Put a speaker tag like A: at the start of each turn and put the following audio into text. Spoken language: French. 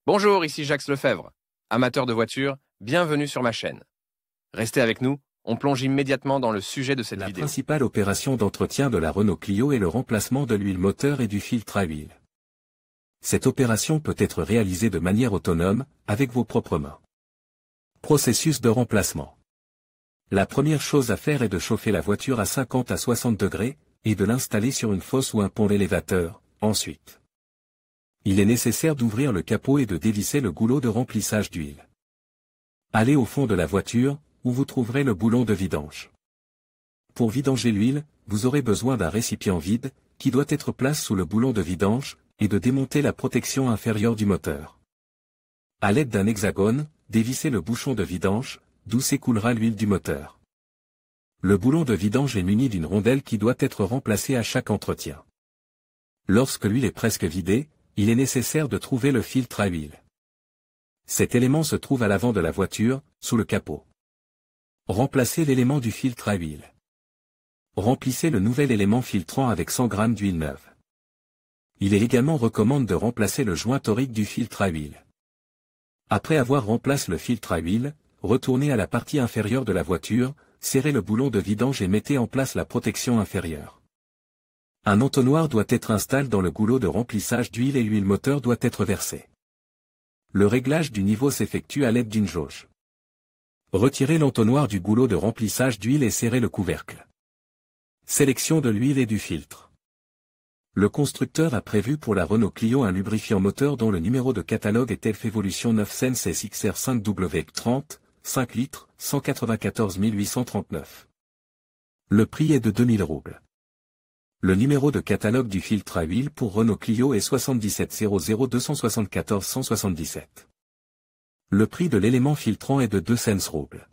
A: Bonjour, ici Jacques Lefebvre. Amateur de voitures, bienvenue sur ma chaîne. Restez avec nous, on plonge immédiatement dans le sujet de cette vidéo.
B: La principale opération d'entretien de la Renault Clio est le remplacement de l'huile moteur et du filtre à huile. Cette opération peut être réalisée de manière autonome, avec vos propres mains. Processus de remplacement. La première chose à faire est de chauffer la voiture à 50 à 60 degrés, et de l'installer sur une fosse ou un pont d'élévateur, ensuite. Il est nécessaire d'ouvrir le capot et de dévisser le goulot de remplissage d'huile. Allez au fond de la voiture, où vous trouverez le boulon de vidange. Pour vidanger l'huile, vous aurez besoin d'un récipient vide, qui doit être placé sous le boulon de vidange, et de démonter la protection inférieure du moteur. À l'aide d'un hexagone, dévissez le bouchon de vidange, d'où s'écoulera l'huile du moteur. Le boulon de vidange est muni d'une rondelle qui doit être remplacée à chaque entretien. Lorsque l'huile est presque vidée, il est nécessaire de trouver le filtre à huile. Cet élément se trouve à l'avant de la voiture, sous le capot. Remplacez l'élément du filtre à huile. Remplissez le nouvel élément filtrant avec 100 g d'huile neuve. Il est également recommandé de remplacer le joint torique du filtre à huile. Après avoir remplacé le filtre à huile, retournez à la partie inférieure de la voiture, serrez le boulon de vidange et mettez en place la protection inférieure. Un entonnoir doit être installé dans le goulot de remplissage d'huile et l'huile moteur doit être versée. Le réglage du niveau s'effectue à l'aide d'une jauge. Retirez l'entonnoir du goulot de remplissage d'huile et serrez le couvercle. Sélection de l'huile et du filtre. Le constructeur a prévu pour la Renault Clio un lubrifiant moteur dont le numéro de catalogue est Elf Evolution 9 Sense SXR5W30, 5 litres, 194 839. Le prix est de 2000 roubles. Le numéro de catalogue du filtre à huile pour Renault Clio est 77 00 274 177. Le prix de l'élément filtrant est de 2 cents roubles.